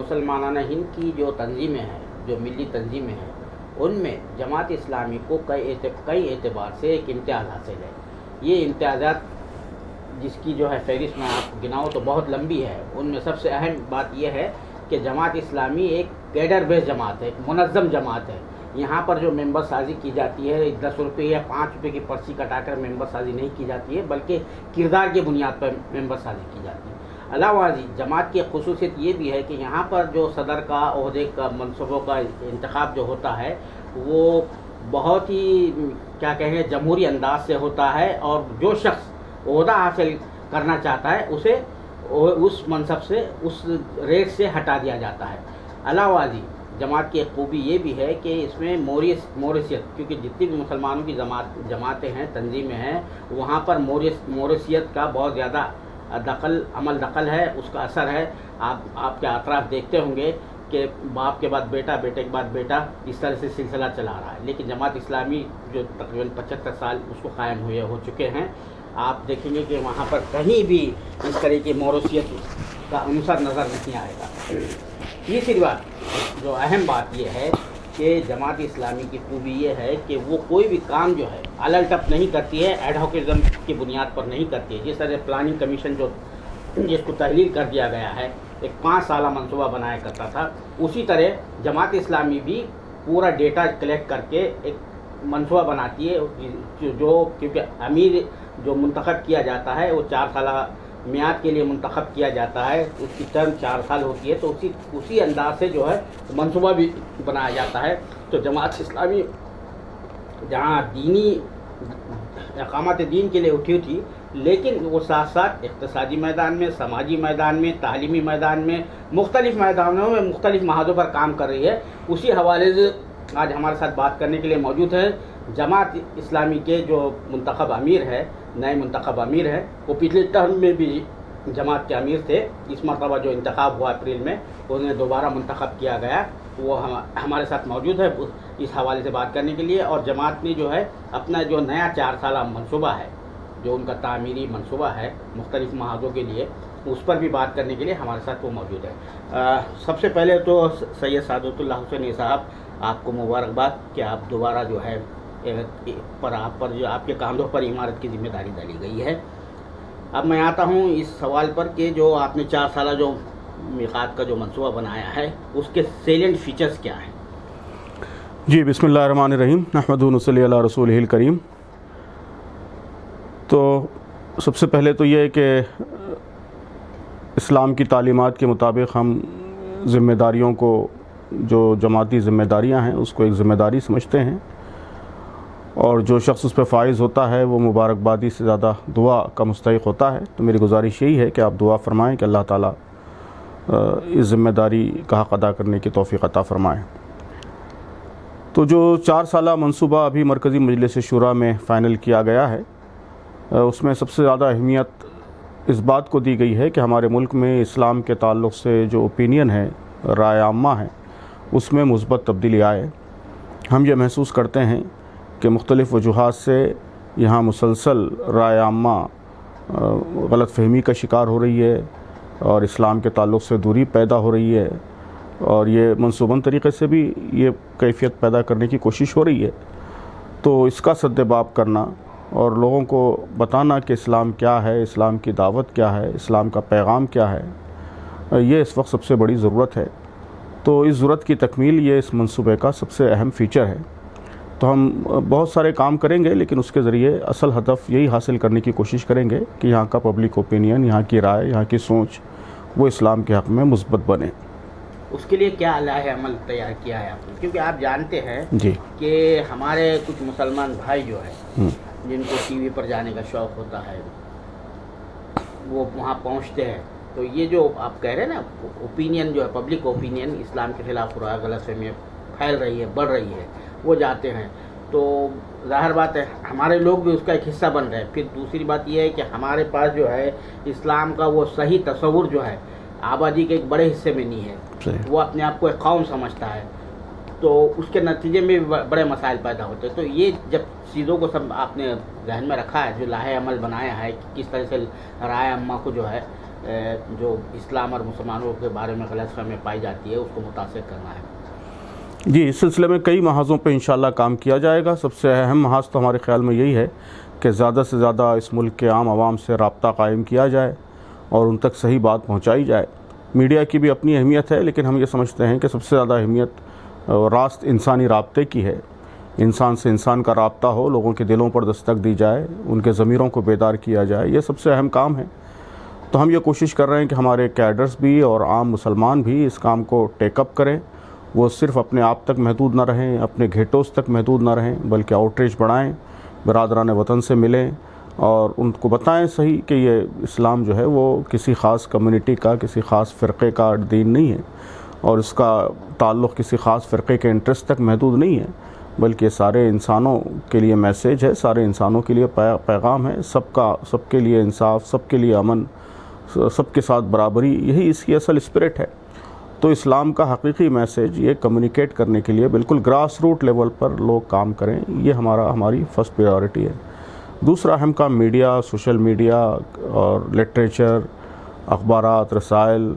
مسلمانان ہند کی جو تنظیمیں ہیں، جو ملی تنظیمیں ہیں، ان میں جماعت اسلامی کو کئی اعتبار سے ایک امتیاز حاصل ہے. یہ امتیازات جس کی جو ہے فہرست میں آپ گناؤں تو بہت لمبی ہے. ان میں سب سے اہم بات یہ ہے کہ جماعت اسلامی ایک کیڈر بیس جماعت ہے، ایک منظم جماعت ہے. یہاں پر جو ممبر سازی کی جاتی ہے 10 روپے یا 5 روپے کی پرچی کٹا کر ممبر سازی نہیں کی جاتی ہے، بلکہ کردار کی بنیاد پر ممبر سازی کی جاتی ہے. علاوہ ازیں جماعت کی خصوصیت یہ بھی ہے کہ یہاں پر جو صدر کا عہدے کا منصبوں کا انتخاب جو ہوتا ہے وہ بہت ہی کیا کہیں جمہوری انداز سے ہوتا ہے، اور جو شخص عہدہ حاصل کرنا چاہتا ہے اسے اس منصب سے اس ریٹ سے ہٹا دیا جاتا ہے. علاوہ ازیں جماعت کی ایک خوبی یہ بھی ہے کہ اس میں موریثیت، کیونکہ جتنی بھی مسلمانوں کی جماعتیں ہیں، تنظیمیں ہیں، وہاں پر موریثیت کا بہت زیادہ دخل ہے، اس کا اثر ہے. آپ کے اطراف دیکھتے ہوں گے کہ باپ کے بعد بیٹا، بیٹے کے بعد بیٹا، اس طرح سے سلسلہ چلا رہا ہے. لیکن جماعت اسلامی جو تقریباً 75 سال اس کو قائم ہو چکے ہیں، آپ دیکھیں گے کہ وہاں پر کہیں بھی اس طرح کی موروثیت کا عنصر نظر نہیں آئے گا. تیسری بات، جو اہم بات یہ ہے کہ جماعت اسلامی کی خوبی یہ ہے کہ وہ کوئی بھی کام جو ہے الٹ نہیں کرتی ہے، ایڈ ہاکزم کی بنیاد پر نہیں کرتی ہے. جس طرح پلاننگ کمیشن جس کو تحلیل کر دیا گیا ہے، ایک 5 سالہ منصوبہ بنایا کرتا تھا، اسی طرح جماعت اسلامی بھی پورا ڈیٹا کلیکٹ کر کے ایک منصوبہ بناتی ہے. کیونکہ امیر جو منتخب کیا جاتا ہے وہ 4 سالہ میعاد کے لیے منتخب کیا جاتا ہے، اس کی ٹرم 4 سال ہوتی ہے، تو اسی انداز سے جو ہے منصوبہ بھی بنایا جاتا ہے. تو جماعت اسلامی جہاں دینی اقامت دین کے لیے اٹھی تھی، لیکن وہ ساتھ ساتھ اقتصادی میدان میں، سماجی میدان میں، تعلیمی میدان میں، مختلف میدانوں میں مختلف محاذوں پر کام کر رہی ہے. اسی حوالے سے آج ہمارے ساتھ بات کرنے کے لیے موجود ہے جماعت اسلامی کے جو منتخب امیر ہے، نئے منتخب امیر ہے. وہ پچھلے ٹرم میں بھی جماعت کے امیر تھے. اس مرتبہ جو انتخاب ہوا اپریل میں، انہیں دوبارہ منتخب کیا گیا. وہ ہمارے ساتھ موجود ہے اس حوالے سے بات کرنے کے لیے. اور جماعت نے جو ہے اپنا جو نیا 4 سالہ منصوبہ ہے، جو ان کا تعمیری منصوبہ ہے مختلف محاذوں کے لیے، اس پر بھی بات کرنے کے لیے ہمارے ساتھ وہ موجود ہے. سب سے پہلے تو سید سعادت اللہ حسینی صاحب، آپ کو مبارکباد کہ آپ دوبارہ جو ہے آپ پر جو آپ کے کاندھوں پر عمارت کی ذمہ داری ڈالی گئی ہے. اب میں آتا ہوں اس سوال پر کہ جو آپ نے 4 سالہ جو میقات کا جو منصوبہ بنایا ہے، اس کے سیلینٹ فیچرز کیا ہیں؟ جی، بسم اللہ الرحمن الرحیم، نحمدہ و نصلی علی رسولہ الکریم. تو سب سے پہلے تو یہ ہے کہ اسلام کی تعلیمات کے مطابق ہم ذمہ داریوں کو، جو جماعتی ذمہ داریاں ہیں، اس کو ایک ذمہ داری سمجھتے ہیں، اور جو شخص اس پہ فائز ہوتا ہے وہ مبارکبادی سے زیادہ دعا کا مستحق ہوتا ہے. تو میری گزارش یہی ہے کہ آپ دعا فرمائیں کہ اللہ تعالیٰ اس ذمہ داری کا حق ادا کرنے کی توفیق عطا فرمائیں. تو جو 4 سالہ منصوبہ ابھی مرکزی مجلس شورا میں فائنل کیا گیا ہے، اس میں سب سے زیادہ اہمیت اس بات کو دی گئی ہے کہ ہمارے ملک میں اسلام کے تعلق سے جو اوپینین ہے، رائے عامہ ہے، اس میں مثبت تبدیلی آئے. ہم یہ محسوس کرتے ہیں کہ مختلف وجوہات سے یہاں مسلسل رائے عامہ غلط فہمی کا شکار ہو رہی ہے، اور اسلام کے تعلق سے دوری پیدا ہو رہی ہے، اور یہ منصوباً طریقے سے بھی یہ کیفیت پیدا کرنے کی کوشش ہو رہی ہے. تو اس کا سد باب کرنا اور لوگوں کو بتانا کہ اسلام کیا ہے، اسلام کی دعوت کیا ہے، اسلام کا پیغام کیا ہے، یہ اس وقت سب سے بڑی ضرورت ہے. تو اس ضرورت کی تکمیل یہ اس منصوبے کا سب سے اہم فیچر ہے. تو ہم بہت سارے کام کریں گے، لیکن اس کے ذریعے اصل ہدف یہی حاصل کرنے کی کوشش کریں گے کہ یہاں کا پبلک اوپینین، یہاں کی رائے، یہاں کی سوچ وہ اسلام کے حق میں مثبت بنے. اس کے لیے کیا لائحہ عمل تیار کیا ہے آپ نے؟ کیونکہ آپ جانتے ہیں جی کہ ہمارے کچھ مسلمان بھائی جو ہے جن کو ٹی وی پر جانے کا شوق ہوتا ہے، وہ وہاں پہنچتے ہیں. تو یہ جو آپ کہہ رہے ہیں نا، اوپینین جو ہے، پبلک اوپینین اسلام کے خلاف ہو رہا ہے، غلط فہمی پھیل رہی ہے، بڑھ رہی ہے، وہ جاتے ہیں. تو ظاہر بات ہے ہمارے لوگ بھی اس کا ایک حصہ بن رہے ہیں. پھر دوسری بات یہ ہے کہ ہمارے پاس جو ہے اسلام کا وہ صحیح تصور جو ہے آبادی کے ایک بڑے حصے میں نہیں ہے. وہ اپنے آپ کو ایک قوم سمجھتا ہے، تو اس کے نتیجے میں بڑے مسائل پیدا ہوتے ہیں. تو یہ جب چیزوں کو سب آپ نے ذہن میں رکھا ہے، جو لائحہ عمل بنایا ہے کہ کس طرح سے رائے عامہ کو جو ہے جو اسلام اور مسلمانوں کے بارے میں غلط فہمی پائی جاتی ہے اس کو متاثر کرنا ہے؟ جی، اس سلسلے میں کئی محاذوں پہ انشاءاللہ کام کیا جائے گا. سب سے اہم محاذ تو ہمارے خیال میں یہی ہے کہ زیادہ سے زیادہ اس ملک کے عام عوام سے رابطہ قائم کیا جائے اور ان تک صحیح بات پہنچائی جائے. میڈیا کی بھی اپنی اہمیت ہے، لیکن ہم یہ سمجھتے ہیں کہ سب سے زیادہ اہمیت راست انسانی رابطے کی ہے. انسان سے انسان کا رابطہ ہو، لوگوں کے دلوں پر دستک دی جائے، ان کے ضمیروں کو بیدار کیا جائے، یہ سب سے اہم کام ہے. تو ہم یہ کوشش کر رہے ہیں کہ ہمارے کیڈرز بھی اور عام مسلمان بھی اس کام کو ٹیک اپ کریں. وہ صرف اپنے آپ تک محدود نہ رہیں، اپنے گھیٹوز تک محدود نہ رہیں، بلکہ آؤٹ ریچ بڑھائیں، برادران وطن سے ملیں اور ان کو بتائیں صحیح کہ یہ اسلام جو ہے وہ کسی خاص کمیونٹی کا، کسی خاص فرقے کا دین نہیں ہے، اور اس کا تعلق کسی خاص فرقے کے انٹرسٹ تک محدود نہیں ہے، بلکہ سارے انسانوں کے لیے میسیج ہے، سارے انسانوں کے لیے پیغام ہے، سب کے لیے انصاف، سب کے لیے امن، سب کے ساتھ برابری، یہی اس کی اصل اسپرٹ ہے. تو اسلام کا حقیقی میسیج یہ کمیونیکیٹ کرنے کے لیے بالکل گراس روٹ لیول پر لوگ کام کریں، یہ ہماری فرسٹ پریارٹی ہے. دوسرا اہم کام میڈیا، سوشل میڈیا اور لٹریچر، اخبارات، رسائل،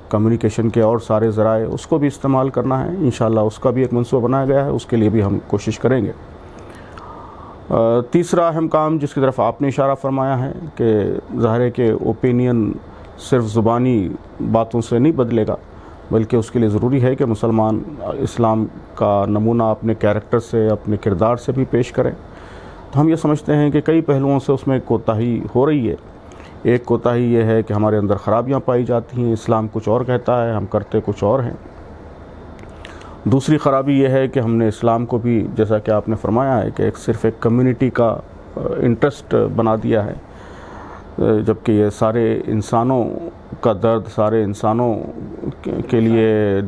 کمیونیکیشن کے اور سارے ذرائع، اس کو بھی استعمال کرنا ہے. انشاءاللہ اس کا بھی ایک منصوبہ بنایا گیا ہے، اس کے لیے بھی ہم کوشش کریں گے. تیسرا اہم کام جس کی طرف آپ نے اشارہ فرمایا ہے کہ ظاہر ہے کہ اوپینین صرف زبانی باتوں سے نہیں بدلے گا، بلکہ اس کے لیے ضروری ہے کہ مسلمان اسلام کا نمونہ اپنے کیریکٹر سے، اپنے کردار سے بھی پیش کریں. تو ہم یہ سمجھتے ہیں کہ کئی پہلوؤں سے اس میں کوتاہی ہو رہی ہے. ایک کوتاہی یہ ہے کہ ہمارے اندر خرابیاں پائی جاتی ہیں، اسلام کچھ اور کہتا ہے، ہم کرتے کچھ اور ہیں. دوسری خرابی یہ ہے کہ ہم نے اسلام کو بھی، جیسا کہ آپ نے فرمایا ہے، کہ صرف ایک کمیونٹی کا انٹرسٹ بنا دیا ہے، جبکہ یہ سارے انسانوں کا درد، سارے انسانوں کے لیے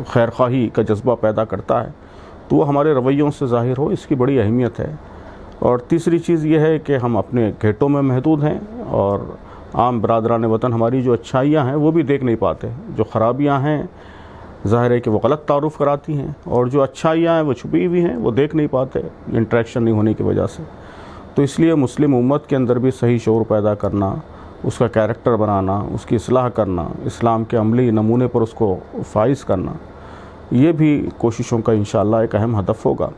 خیر خواہی کا جذبہ پیدا کرتا ہے. تو وہ ہمارے رویوں سے ظاہر ہو، اس کی بڑی اہمیت ہے. اور تیسری چیز یہ ہے کہ ہم اپنے گھیٹوں میں محدود ہیں اور عام برادران وطن ہماری جو اچھائیاں ہیں وہ بھی دیکھ نہیں پاتے. جو خرابیاں ہیں ظاہر ہے کہ وہ غلط تعارف کراتی ہیں، اور جو اچھائیاں ہیں وہ چھپی ہوئی ہیں، وہ دیکھ نہیں پاتے انٹریکشن نہیں ہونے کی وجہ سے. تو اس لیے مسلم امت کے اندر بھی صحیح شعور پیدا کرنا، اس کا کیریکٹر بنانا، اس کی اصلاح کرنا، اسلام کے عملی نمونے پر اس کو فائز کرنا، یہ بھی کوششوں کا انشاءاللہ ایک اہم ہدف ہوگا.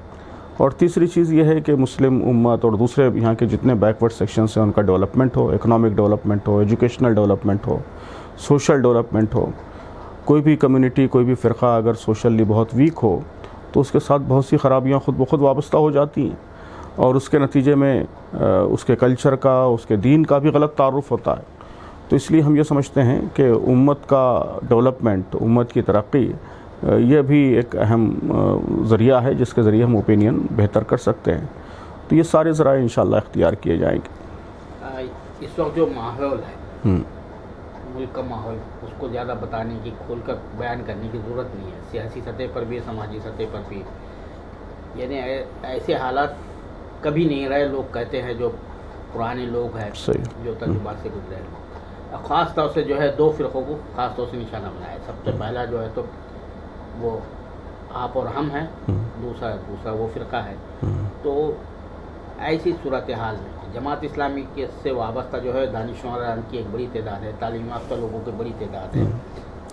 اور تیسری چیز یہ ہے کہ مسلم امت اور دوسرے یہاں کے جتنے بیکورڈ سیکشنز ہیں ان کا ڈیولپمنٹ ہو، اکنامک ڈیولپمنٹ ہو، ایجوکیشنل ڈیولپمنٹ ہو، سوشل ڈیولپمنٹ ہو. کوئی بھی کمیونٹی، کوئی بھی فرقہ اگر سوشلی بہت ویک ہو تو اس کے ساتھ بہت سی خرابیاں خود بخود وابستہ ہو جاتی ہیں، اور اس کے نتیجے میں اس کے کلچر کا، اس کے دین کا بھی غلط تعارف ہوتا ہے. تو اس لیے ہم یہ سمجھتے ہیں کہ امت کا ڈیولپمنٹ، امت کی ترقی، یہ بھی ایک اہم ذریعہ ہے جس کے ذریعے ہم اوپینین بہتر کر سکتے ہیں. تو یہ سارے ذرائع انشاءاللہ اختیار کیے جائیں گے. اس وقت جو ماحول ہے، ملک کا ماحول، اس کو زیادہ بتانے کی، کھول کر بیان کرنے کی ضرورت نہیں ہے. سیاسی سطح پر بھی، سماجی سطح پر بھی، یعنی ایسے حالات کبھی نہیں رہے. لوگ کہتے ہیں جو پرانے لوگ ہیں، جو تجربات سے گزرے ہیں، خاص طور سے جو ہے دو فرقوں کو خاص طور سے نشانہ بنایا ہے. سب سے پہلا جو ہے تو وہ آپ اور ہم ہیں، دوسرا وہ فرقہ ہے. تو ایسی صورتحال میں جماعت اسلامی کے سے وابستہ جو ہے دانشوران کی ایک بڑی تعداد ہے، تعلیم یافتہ لوگوں کی بڑی تعداد ہے.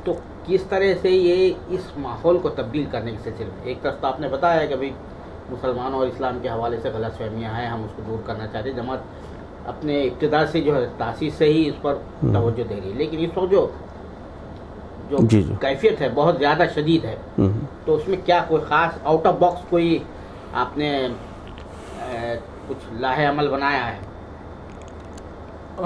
تو کس طرح سے یہ اس ماحول کو تبدیل کرنے کے سلسلے میں، ایک طرف تو آپ نے بتایا کہ بھئی مسلمانوں اور اسلام کے حوالے سے غلط فہمیاں ہیں، ہم اس کو دور کرنا چاہتے ہیں. جماعت اپنے ابتدا سے جو ہے تاسیس سے ہی اس پر توجہ دے رہی ہے، لیکن اس وقت جو کیفیت ہے بہت زیادہ شدید ہے. تو اس میں کیا کوئی خاص آؤٹ آف باکس کوئی آپ نے کچھ لاہے عمل بنایا ہے؟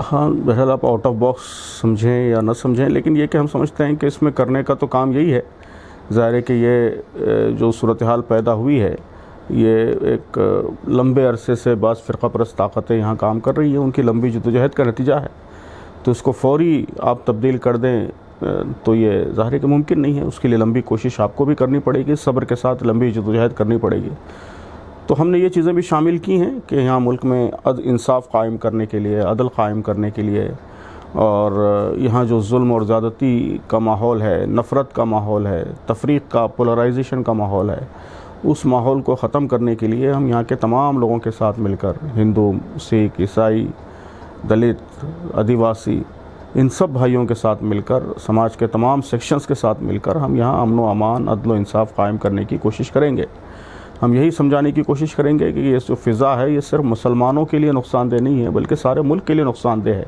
ہاں، بہرحال آپ آؤٹ آف باکس سمجھیں یا نہ سمجھیں، لیکن یہ کہ ہم سمجھتے ہیں کہ اس میں کرنے کا تو کام یہی ہے. ظاہر ہے کہ یہ جو صورتحال پیدا ہوئی ہے، یہ ایک لمبے عرصے سے بعض فرقہ پرست طاقتیں یہاں کام کر رہی ہیں، ان کی لمبی جدوجہد کا نتیجہ ہے. تو اس کو فوری آپ تبدیل کر دیں تو یہ ظاہر ہے کہ ممکن نہیں ہے. اس کے لیے لمبی کوشش آپ کو بھی کرنی پڑے گی، صبر کے ساتھ لمبی جدوجہد کرنی پڑے گی. تو ہم نے یہ چیزیں بھی شامل کی ہیں کہ یہاں ملک میں انصاف قائم کرنے کے لیے، عدل قائم کرنے کے لیے، اور یہاں جو ظلم اور زیادتی کا ماحول ہے، نفرت کا ماحول ہے، تفریق کا، پولرائزیشن کا ماحول ہے، اس ماحول کو ختم کرنے کے لیے ہم یہاں کے تمام لوگوں کے ساتھ مل کر، ہندو، سکھ، عیسائی، دلت، آدیواسی، ان سب بھائیوں کے ساتھ مل کر، سماج کے تمام سیکشنز کے ساتھ مل کر ہم یہاں امن و امان، عدل و انصاف قائم کرنے کی کوشش کریں گے۔ ہم یہی سمجھانے کی کوشش کریں گے کہ یہ جو فضا ہے یہ صرف مسلمانوں کے لیے نقصان دہ نہیں ہے بلکہ سارے ملک کے لیے نقصان دہ ہے،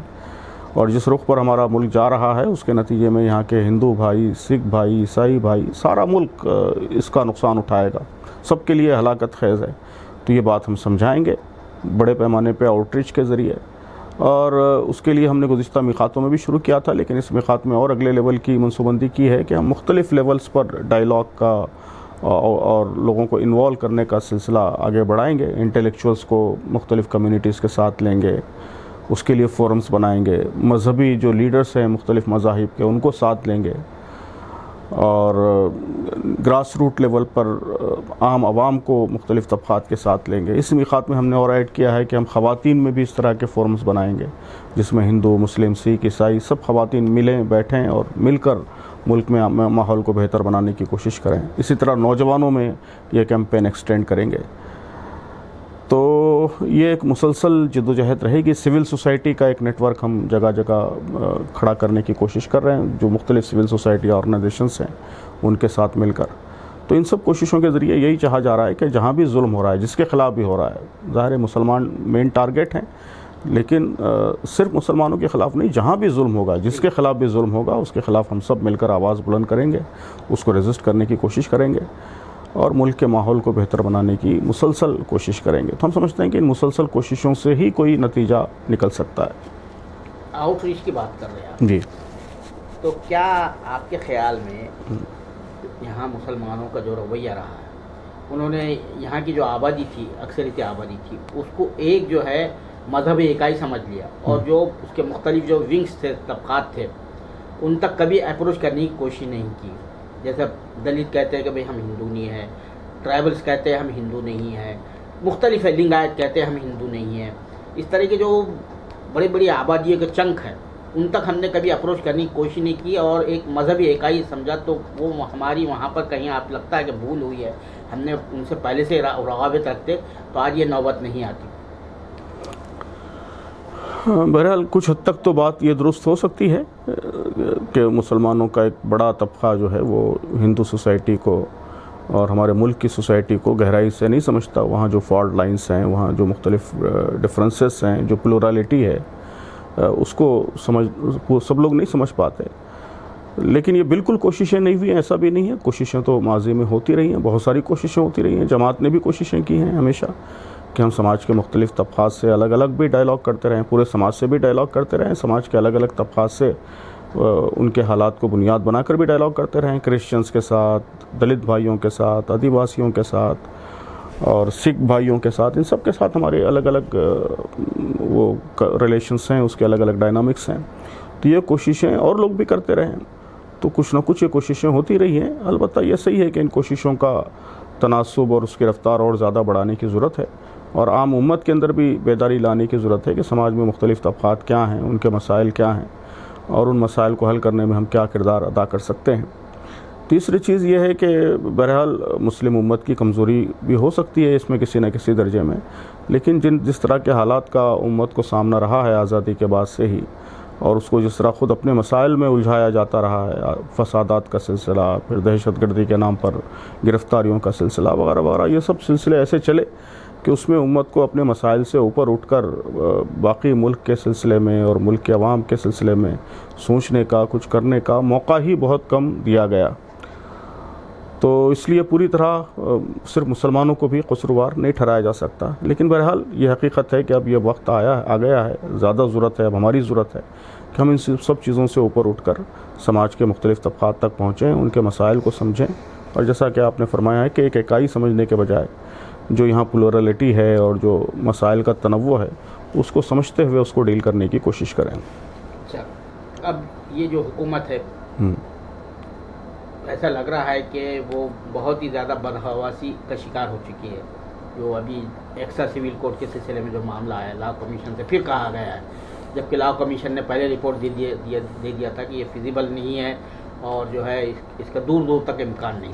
اور جس رخ پر ہمارا ملک جا رہا ہے اس کے نتیجے میں یہاں کے ہندو بھائی، سکھ بھائی، عیسائی بھائی، سارا ملک اس کا نقصان اٹھائے گا، سب کے لیے ہلاکت خیز ہے۔ تو یہ بات ہم سمجھائیں گے بڑے پیمانے پہ آؤٹریچ کے ذریعے، اور اس کے لیے ہم نے گزشتہ میقاتوں میں بھی شروع کیا تھا، لیکن اس میقات میں اور اگلے لیول کی منصوبندی کی ہے کہ ہم مختلف لیولز پر ڈائیلاگ کا اور لوگوں کو انوالو کرنے کا سلسلہ آگے بڑھائیں گے۔ انٹلیکچوئلس کو مختلف کمیونٹیز کے ساتھ لیں گے، اس کے لیے فورمز بنائیں گے، مذہبی جو لیڈرز ہیں مختلف مذاہب کے ان کو ساتھ لیں گے، اور گراس روٹ لیول پر عام عوام کو مختلف طبقات کے ساتھ لیں گے۔ اس میقات میں ہم نے اور ایڈ کیا ہے کہ ہم خواتین میں بھی اس طرح کے فورمز بنائیں گے جس میں ہندو، مسلم، سکھ، عیسائی سب خواتین ملیں، بیٹھیں اور مل کر ملک میں ماحول کو بہتر بنانے کی کوشش کریں۔ اسی طرح نوجوانوں میں یہ کیمپین ایکسٹینڈ کریں گے۔ تو یہ ایک مسلسل جدوجہد رہے گی۔ سول سوسائٹی کا ایک نیٹ ورک ہم جگہ جگہ کھڑا کرنے کی کوشش کر رہے ہیں، جو مختلف سول سوسائٹی آرگنائزیشنس ہیں ان کے ساتھ مل کر۔ تو ان سب کوششوں کے ذریعے یہی چاہا جا رہا ہے کہ جہاں بھی ظلم ہو رہا ہے، جس کے خلاف بھی ہو رہا ہے، ظاہر ہے مسلمان مین ٹارگیٹ ہیں، لیکن صرف مسلمانوں کے خلاف نہیں، جہاں بھی ظلم ہوگا، جس کے خلاف بھی ظلم ہوگا، اس کے خلاف ہم سب مل کر آواز بلند کریں گے، اس کو ریزسٹ کرنے کی کوشش کریں گے، اور ملک کے ماحول کو بہتر بنانے کی مسلسل کوشش کریں گے۔ تو ہم سمجھتے ہیں کہ ان مسلسل کوششوں سے ہی کوئی نتیجہ نکل سکتا ہے۔ آؤٹ ریچ کی بات کر رہے ہیں آپ، جی، تو کیا آپ کے خیال میں یہاں مسلمانوں کا جو رویہ رہا ہے، انہوں نے یہاں کی جو آبادی تھی، اکثریت آبادی تھی، اس کو ایک جو ہے مذہب اکائی سمجھ لیا، اور جو اس کے مختلف جو ونگز تھے، طبقات تھے، ان تک کبھی اپروچ کرنے کی کوشش نہیں کی؟ جیسے دلت کہتے ہیں کہ بھئی ہم ہندو نہیں ہیں، ٹرائبلز کہتے ہیں ہم ہندو نہیں ہیں، مختلف ہے، لنگایت کہتے ہیں ہم ہندو نہیں ہیں، اس طرح کے جو بڑی بڑی آبادیوں کے چنک ہیں ان تک ہم نے کبھی اپروچ کرنے کی کوشش نہیں کی، اور ایک مذہبی اکائی سمجھا، تو وہ ہماری وہاں پر کہیں آپ لگتا ہے کہ بھول ہوئی ہے، ہم نے ان سے پہلے سے روابط رکھتے تو آج یہ نوبت نہیں آتی؟ بہرحال کچھ حد تک تو بات یہ درست ہو سکتی ہے کہ مسلمانوں کا ایک بڑا طبقہ جو ہے وہ ہندو سوسائٹی کو اور ہمارے ملک کی سوسائٹی کو گہرائی سے نہیں سمجھتا۔ وہاں جو فالٹ لائنز ہیں، وہاں جو مختلف ڈفرینسز ہیں، جو پلورالٹی ہے، اس کو سب لوگ نہیں سمجھ پاتے۔ لیکن یہ بالکل کوششیں نہیں ہوئی ہیں، ایسا بھی نہیں ہے، کوششیں تو ماضی میں ہوتی رہی ہیں، بہت ساری کوششیں ہوتی رہی ہیں۔ جماعت نے بھی کوششیں کی ہیں ہمیشہ کہ ہم سماج کے مختلف طبقات سے الگ الگ بھی ڈائیلاگ کرتے رہیں، پورے سماج سے بھی ڈائیلاگ کرتے رہیں، سماج کے الگ الگ طبقات سے ان کے حالات کو بنیاد بنا کر بھی ڈائیلاگ کرتے رہیں، کرسچنز کے ساتھ، دلت بھائیوں کے ساتھ، آدیواسیوں کے ساتھ اور سکھ بھائیوں کے ساتھ، ان سب کے ساتھ ہمارے الگ الگ وہ ریلیشنس ہیں، اس کے الگ الگ ڈائنامکس ہیں۔ تو یہ کوششیں اور لوگ بھی کرتے رہیں، تو کچھ نہ کچھ یہ کوششیں ہوتی رہی ہیں۔ البتہ یہ صحیح ہے کہ ان کوششوں کا تناسب اور اس کی رفتار اور زیادہ بڑھانے کی ضرورت ہے، اور عام امت کے اندر بھی بیداری لانے کی ضرورت ہے کہ سماج میں مختلف طبقات کیا ہیں، ان کے مسائل کیا ہیں، اور ان مسائل کو حل کرنے میں ہم کیا کردار ادا کر سکتے ہیں۔ تیسری چیز یہ ہے کہ بہرحال مسلم امت کی کمزوری بھی ہو سکتی ہے اس میں کسی نہ کسی درجے میں، لیکن جس طرح کے حالات کا امت کو سامنا رہا ہے آزادی کے بعد سے ہی، اور اس کو جس طرح خود اپنے مسائل میں الجھایا جاتا رہا ہے، فسادات کا سلسلہ، پھر دہشت گردی کے نام پر گرفتاریوں کا سلسلہ وغیرہ وغیرہ، یہ سب سلسلے ایسے چلے کہ اس میں امت کو اپنے مسائل سے اوپر اٹھ کر باقی ملک کے سلسلے میں اور ملک کے عوام کے سلسلے میں سوچنے کا، کچھ کرنے کا موقع ہی بہت کم دیا گیا۔ تو اس لیے پوری طرح صرف مسلمانوں کو بھی قصوروار نہیں ٹھہرایا جا سکتا، لیکن بہرحال یہ حقیقت ہے کہ اب یہ وقت آ گیا ہے، زیادہ ضرورت ہے، اب ہماری ضرورت ہے کہ ہم ان سب چیزوں سے اوپر اٹھ کر سماج کے مختلف طبقات تک پہنچیں، ان کے مسائل کو سمجھیں، اور جیسا کہ آپ نے فرمایا ہے کہ ایک اکائی سمجھنے کے بجائے جو یہاں پلورلٹی ہے اور جو مسائل کا تنوع ہے اس کو سمجھتے ہوئے اس کو ڈیل کرنے کی کوشش کریں۔ اچھا، اب یہ جو حکومت ہے ایسا لگ رہا ہے کہ وہ بہت ہی زیادہ بدحواسی کا شکار ہو چکی ہے۔ جو ابھی ایکسٹرا سول کوڈ کے سلسلے میں جو معاملہ آیا، لا کمیشن سے پھر کہا گیا ہے، جبکہ لا کمیشن نے پہلے رپورٹ دے دیا تھا کہ یہ فیزیبل نہیں ہے اور جو ہے اس کا دور دور تک امکان نہیں۔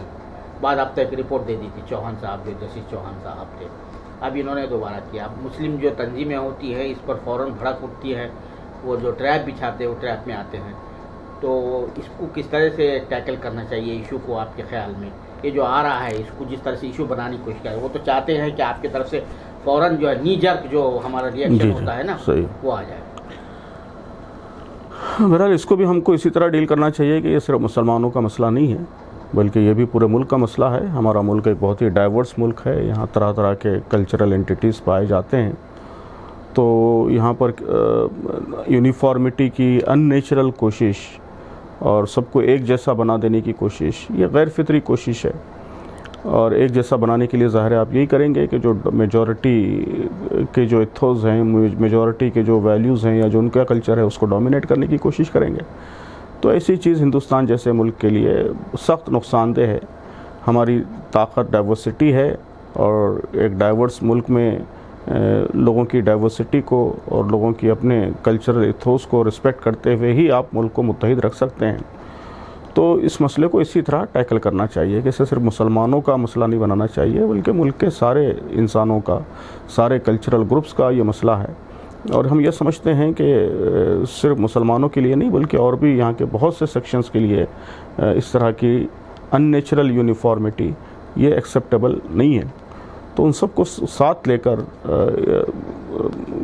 بعد ہفتہ ایک رپورٹ دے دی تھی چوہان صاحب، جو جسٹس چوہان صاحب تھے، اب انہوں نے دوبارہ کیا۔ اب مسلم جو تنظیمیں ہوتی ہیں اس پر فوراً بھڑک اٹھتی ہے، وہ جو ٹریپ بچھاتے ہیں وہ ٹریپ میں آتے ہیں. تو اس کو کس طرح سے ٹیکل کرنا چاہیے ایشو کو آپ کے خیال میں؟ یہ جو آ رہا ہے اس کو جس طرح سے ایشو بنانے کی کوشش کرے، وہ تو چاہتے ہیں کہ آپ کی طرف سے فوراً جو ہے نی جرک جو ہمارا ریئیکشن ہوتا ہے نا وہ آ جائے. بہرحال اس کو بھی ہم کو اسی طرح ڈیل کرنا چاہیے کہ یہ صرف مسلمانوں کا مسئلہ نہیں ہے، بلکہ یہ بھی پورے ملک کا مسئلہ ہے. ہمارا ملک ایک بہت ہی ڈائیورس ملک ہے، یہاں طرح طرح کے کلچرل انٹیٹیز پائے جاتے ہیں. تو یہاں پر یونیفارمٹی کی ان نیچرل کوشش اور سب کو ایک جیسا بنا دینے کی کوشش یہ غیر فطری کوشش ہے. اور ایک جیسا بنانے کے لیے ظاہر ہے آپ یہی کریں گے کہ جو میجورٹی کے جو ایتھوز ہیں، میجورٹی کے جو ویلیوز ہیں یا جو ان کا کلچر ہے اس کو ڈومینیٹ کرنے کی کوشش کریں گے. تو ایسی چیز ہندوستان جیسے ملک کے لیے سخت نقصان دہ ہے. ہماری طاقت ڈائیورسٹی ہے، اور ایک ڈائیورس ملک میں لوگوں کی ڈائیورسٹی کو اور لوگوں کی اپنے کلچرل ایتھوس کو رسپیکٹ کرتے ہوئے ہی آپ ملک کو متحد رکھ سکتے ہیں. تو اس مسئلے کو اسی طرح ٹیکل کرنا چاہیے کہ اسے صرف مسلمانوں کا مسئلہ نہیں بنانا چاہیے، بلکہ ملک کے سارے انسانوں کا، سارے کلچرل گروپس کا یہ مسئلہ ہے. اور ہم یہ سمجھتے ہیں کہ صرف مسلمانوں کے لیے نہیں بلکہ اور بھی یہاں کے بہت سے سیکشنز کے لیے اس طرح کی ان نیچرل یونیفارمٹی یہ ایکسیپٹیبل نہیں ہے. تو ان سب کو ساتھ لے کر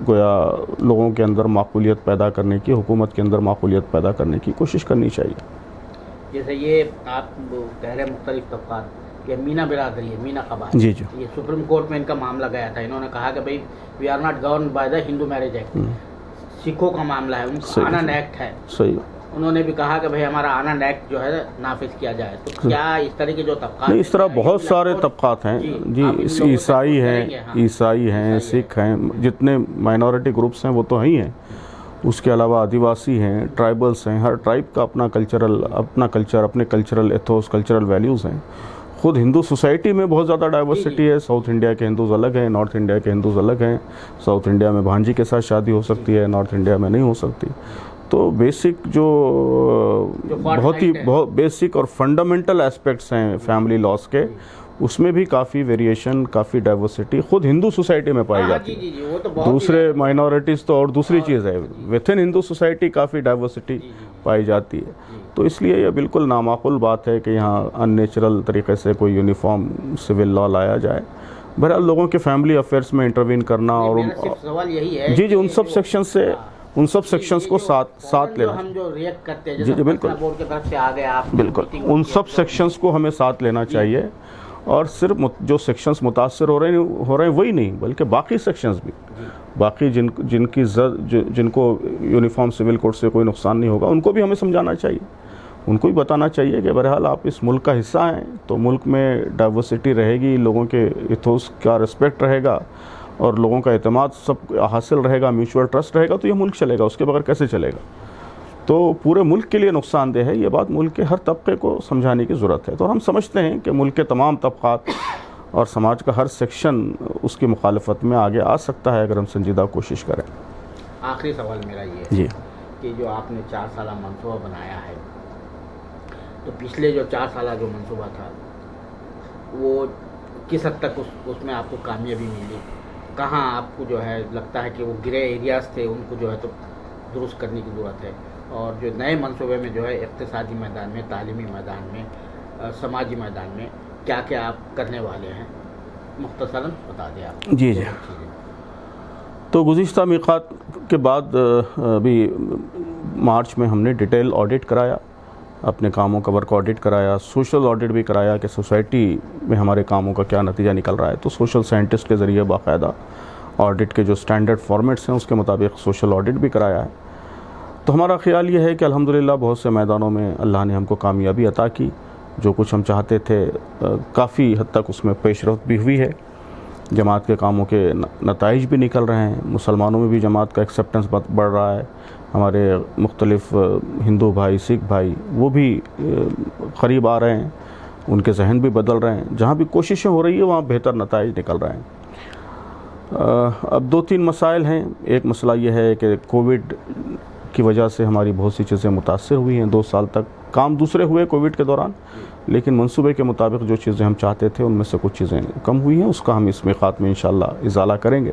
گویا لوگوں کے اندر معقولیت پیدا کرنے کی، حکومت کے اندر معقولیت پیدا کرنے کی کوشش کرنی چاہیے. جیسے یہ آپ کہہ رہے ہیں مختلف طبقات کہ مینا برادری ہے، مینا قبائل، جی یہ سپریم کورٹ میں ان کا معاملہ گیا تھا. انہوں نے کہا کہ بھئی we are not govern by the Hindu marriage act. سکھوں کا معاملہ ہے، ان کا آنند ایکٹ ہے. صحیح. انہوں نے بھی کہا کہ بھئی ہمارا آنند ایکٹ جو ہے نافذ کیا جائے. تو کیا اس طرح کے جو طبقات نہیں، اس طرح بہت سارے طبقات ہیں جی، عیسائی ہیں، سکھ ہیں، جتنے مائنورٹی گروپس ہیں وہ تو ہی ہیں. اس کے علاوہ آدیواسی ہیں، ٹرائبلس ہیں. ہر ٹرائب کا اپنا کلچر، اپنے کلچرل ایتھوس، کلچرل ویلیوز ہیں. خود ہندو سوسائٹی میں بہت زیادہ ڈائیورسٹی ہے. ساؤتھ انڈیا کے ہندوز الگ ہیں، نارتھ انڈیا کے ہندوز الگ ہیں. ساؤتھ انڈیا میں بھانجی کے ساتھ شادی ہو سکتی ہے، نارتھ انڈیا میں نہیں ہو سکتی. تو بیسک جو بہت بیسک اور فنڈامنٹل ایسپیکٹس ہیں فیملی لاس کے، اس میں بھی کافی ویریشن، کافی ڈائیورسٹی خود ہندو سوسائٹی میں پائی جاتی ہے. دوسرے مائنورٹیز تو اور دوسری چیز ہے، ود ان ہندو سوسائٹی کافی ڈائیورسٹی پائی جاتی ہے. تو اس لیے یہ بالکل نامعقول بات ہے کہ یہاں ان نیچرل طریقے سے کوئی یونیفارم سول لا لایا جائے. بہرحال لوگوں کے فیملی افیئرس میں انٹروین کرنا اور جی ان سب سیکشن سے ان سب سیکشنز کو ساتھ لینا، ہم جو ریئیکٹ کرتے ہیں جی بالکل بورڈ کی طرف سے آ گئے آپ، بالکل ان سب سیکشنز کو ہمیں ساتھ لینا چاہیے. اور صرف جو سیکشنز متاثر ہو رہے ہیں وہی نہیں بلکہ باقی سیکشنز بھی، باقی جن کو یونیفارم سول کوڈ سے کوئی نقصان نہیں ہوگا ان کو بھی ہمیں سمجھانا چاہیے. ان کو بھی بتانا چاہیے کہ بہرحال آپ اس ملک کا حصہ ہیں تو ملک میں ڈائیورسٹی رہے گی، لوگوں کے ایتھوس کا رسپیکٹ رہے گا اور لوگوں کا اعتماد سب حاصل رہے گا، میوچول ٹرسٹ رہے گا تو یہ ملک چلے گا. اس کے بغیر کیسے چلے گا؟ تو پورے ملک کے لیے نقصان دہ ہے. یہ بات ملک کے ہر طبقے کو سمجھانے کی ضرورت ہے. تو ہم سمجھتے ہیں کہ ملک کے تمام طبقات اور سماج کا ہر سیکشن اس کی مخالفت میں آگے آ سکتا ہے اگر ہم سنجیدہ کوشش کریں. آخری سوال میرا یہ ہے جی کہ جو آپ نے 4 سالہ منصوبہ بنایا ہے، تو پچھلے جو 4 سالہ جو منصوبہ تھا وہ کس حد تک اس میں آپ کو کامیابی ملی؟ کہاں آپ کو جو ہے لگتا ہے کہ وہ گرے ایریاز تھے ان کو جو ہے تو درست کرنے کی ضرورت ہے؟ اور جو نئے منصوبے میں جو ہے اقتصادی میدان میں، تعلیمی میدان میں، سماجی میدان میں کیا کیا آپ کرنے والے ہیں؟ مختصراً بتا دیں آپ. جی تو گزشتہ میقات کے بعد ابھی مارچ میں ہم نے ڈیٹیل آڈٹ کرایا، اپنے کاموں کا ورک آڈٹ کرایا، سوشل آڈٹ بھی کرایا کہ سوسائٹی میں ہمارے کاموں کا کیا نتیجہ نکل رہا ہے. تو سوشل سائنٹسٹ کے ذریعے باقاعدہ آڈٹ کے جو سٹینڈرڈ فارمیٹس ہیں اس کے مطابق سوشل آڈٹ بھی کرایا ہے. تو ہمارا خیال یہ ہے کہ الحمدللہ بہت سے میدانوں میں اللہ نے ہم کو کامیابی عطا کی. جو کچھ ہم چاہتے تھے کافی حد تک اس میں پیش رفت بھی ہوئی ہے. جماعت کے کاموں کے نتائج بھی نکل رہے ہیں. مسلمانوں میں بھی جماعت کا ایکسیپٹنس بڑھ رہا ہے. ہمارے مختلف ہندو بھائی، سکھ بھائی وہ بھی قریب آ رہے ہیں، ان کے ذہن بھی بدل رہے ہیں. جہاں بھی کوششیں ہو رہی ہیں وہاں بہتر نتائج نکل رہے ہیں. اب 2-3 مسائل ہیں. ایک مسئلہ یہ ہے کہ کووڈ کی وجہ سے ہماری بہت سی چیزیں متاثر ہوئی ہیں. 2 سال تک کام دوسرے ہوئے کووڈ کے دوران، لیکن منصوبے کے مطابق جو چیزیں ہم چاہتے تھے ان میں سے کچھ چیزیں کم ہوئی ہیں. اس کا ہم اس میقات میں انشاءاللہ ازالہ کریں گے.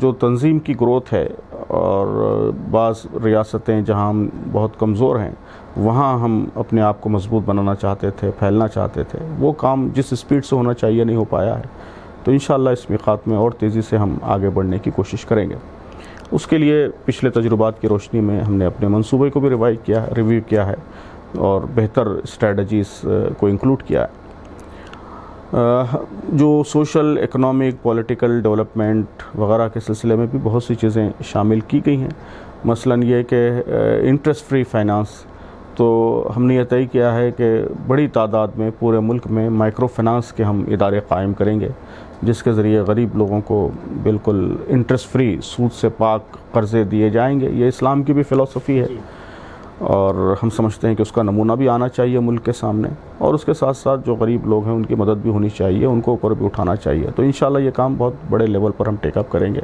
جو تنظیم کی گروتھ ہے اور بعض ریاستیں جہاں ہم بہت کمزور ہیں وہاں ہم اپنے آپ کو مضبوط بنانا چاہتے تھے، پھیلنا چاہتے تھے، وہ کام جس سپیڈ سے ہونا چاہیے نہیں ہو پایا ہے، تو انشاءاللہ اس میقات میں اور تیزی سے ہم آگے بڑھنے کی کوشش کریں گے۔ اس کے لیے پچھلے تجربات کی روشنی میں ہم نے اپنے منصوبے کو بھی ریویو کیا ہے اور بہتر اسٹریٹجیز کو انکلوڈ کیا ہے۔ جو سوشل، اکنامک، پولیٹیکل ڈیولپمنٹ وغیرہ کے سلسلے میں بھی بہت سی چیزیں شامل کی گئی ہیں، مثلاً یہ کہ انٹرسٹ فری فائنانس، تو ہم نے یہ طے کیا ہے کہ بڑی تعداد میں پورے ملک میں مائکرو فائنانس کے ہم ادارے قائم کریں گے، جس کے ذریعے غریب لوگوں کو بالکل انٹرسٹ فری، سود سے پاک قرضے دیے جائیں گے۔ یہ اسلام کی بھی فلسفی ہے اور ہم سمجھتے ہیں کہ اس کا نمونہ بھی آنا چاہیے ملک کے سامنے، اور اس کے ساتھ ساتھ جو غریب لوگ ہیں ان کی مدد بھی ہونی چاہیے، ان کو اوپر بھی اٹھانا چاہیے۔ تو انشاءاللہ یہ کام بہت بڑے لیول پر ہم ٹیک اپ کریں گے۔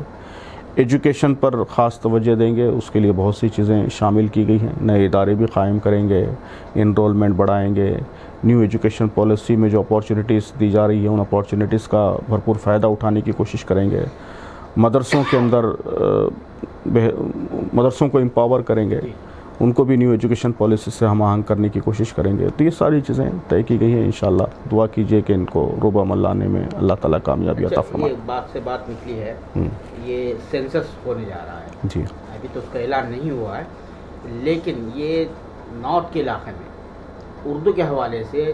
ایجوکیشن پر خاص توجہ دیں گے، اس کے لیے بہت سی چیزیں شامل کی گئی ہیں، نئے ادارے بھی قائم کریں گے، انرولمنٹ بڑھائیں گے، نیو ایجوکیشن پالیسی میں جو اپارچونیٹیز دی جا رہی ہیں ان اپارچونیٹیز کا بھرپور فائدہ اٹھانے کی کوشش کریں گے، مدرسوں کے اندر مدرسوں کو امپاور کریں گے، ان کو بھی نیو ایجوکیشن پالیسی سے ہم آہنگ کرنے کی کوشش کریں گے۔ تو یہ ساری چیزیں طے کی گئی ہیں، انشاءاللہ دعا کیجئے کہ ان کو روبہ عمل لانے میں اللہ تعالیٰ کامیابی عطا فرمائے۔ یہ بات سے بات نکلی ہے، یہ سینسس ہونے جا رہا ہے جی، ابھی تو اس کا اعلان نہیں ہوا ہے، لیکن یہ نارتھ کے علاقے میں اردو کے حوالے سے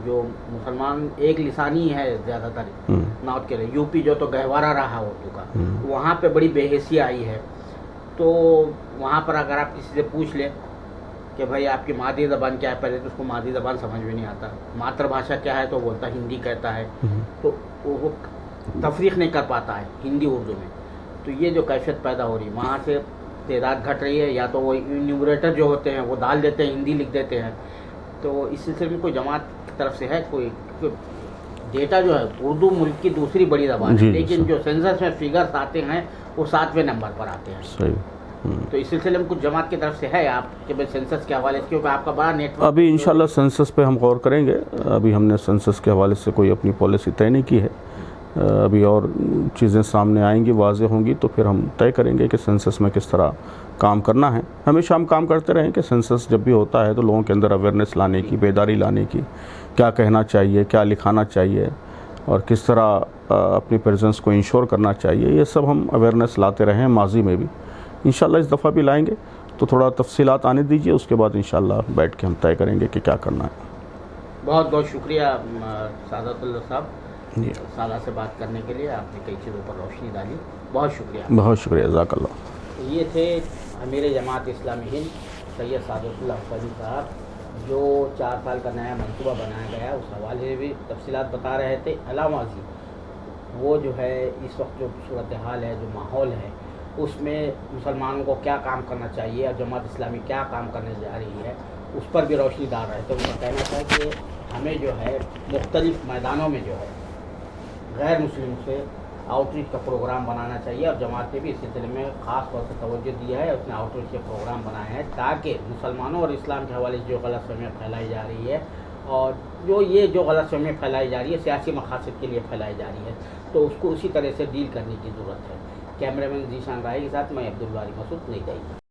جو مسلمان ایک لسانی ہے زیادہ تر نارتھ کے لیے، یو پی جو تو گہوارہ رہا اردو کا، وہاں پہ بڑی بے حیثی آئی ہے۔ تو وہاں پر اگر آپ کسی سے پوچھ لیں کہ بھائی آپ کی مادری زبان کیا ہے، پہلے تو اس کو مادری زبان سمجھ میں نہیں آتا، ماتر بھاشا کیا ہے تو بولتا ہندی کہتا ہے، تو وہ تفریق نہیں کر پاتا ہے ہندی اردو میں۔ تو یہ جو کیفیت پیدا ہو رہی ہے، وہاں سے تعداد گھٹ رہی ہے، یا تو وہ نیومریٹر جو ہوتے ہیں وہ ڈال دیتے ہیں، ہندی لکھ دیتے ہیں۔ تو اس سلسلے میں کوئی جماعت کی طرف سے ہے کوئی ڈیٹا؟ جو ہے اردو ملک کی دوسری بڑی زبان ہے، لیکن جو سینسس میں فگرز آتے ہیں وہ 7ویں نمبر پر آتے ہیں۔ صحیح۔ تو اس سلسلے میں کچھ جماعت کی طرف سے ہے آپ کہ بھائی سینسس کے حوالے سے، کیونکہ آپ کا بڑا نیٹ ورک؟ ابھی انشاءاللہ سینسس پہ ہم غور کریں گے، ابھی ہم نے سینسس کے حوالے سے کوئی اپنی پالیسی طے نہیں کی ہے، ابھی اور چیزیں سامنے آئیں گی، واضح ہوں گی تو پھر ہم طے کریں گے کہ سینسس میں کس طرح کام کرنا ہے۔ ہمیشہ ہم کام کرتے رہیں کہ سینسس جب بھی ہوتا ہے تو لوگوں کے اندر اویئرنیس لانے کی، بیداری لانے کی، کیا کہنا چاہیے، کیا لکھانا چاہیے اور کس طرح اپنی پریزنس کو انشور کرنا چاہیے، یہ سب ہم اویئرنیس لاتے رہے ہیں ماضی میں بھی، انشاءاللہ اس دفعہ بھی لائیں گے۔ تو تھوڑا تفصیلات آنے دیجئے، اس کے بعد انشاءاللہ بیٹھ کے ہم طے کریں گے کہ کیا کرنا ہے۔ بہت بہت شکریہ سعادت اللہ صاحب، جی، سالہ سے بات کرنے کے لیے، آپ نے کئی چیزوں پر روشنی ڈالی، بہت شکریہ۔ بہت شکریہ، جزاک اللہ۔ یہ تھے امیر جماعت اسلامی ہند سید سعادت اللہ فضل صاحب، جو 4 سال کا نیا منصوبہ بنایا گیا اس حوالے سے بھی تفصیلات بتا رہے تھے۔ علاوہ ازیں وہ جو ہے اس وقت جو صورتحال ہے، جو ماحول ہے، اس میں مسلمانوں کو کیا کام کرنا چاہیے اور جماعت اسلامی کیا کام کرنے جا رہی ہے، اس پر بھی روشنی ڈال رہے تھے۔ ان کا کہنا تھا کہ ہمیں جو ہے مختلف میدانوں میں جو ہے غیر مسلم سے آؤٹ ریچ کا پروگرام بنانا چاہیے، اور جماعت نے بھی اس سلسلے میں خاص طور سے توجہ دیا ہے، اس نے آؤٹ ریچ کے پروگرام بنائے ہیں تاکہ مسلمانوں اور اسلام کے حوالے سے جو غلط فہمیاں پھیلائی جا رہی ہے، اور جو غلط فہمیاں پھیلائی جا رہی ہے سیاسی مقاصد کے لیے پھیلائی جا رہی ہے، تو اس کو اسی طرح سے ڈیل کرنے کی ضرورت ہے۔ کیمرہ مین ذیشان راہی کے ساتھ میں عبدالباری مسعود، نئی دہلی۔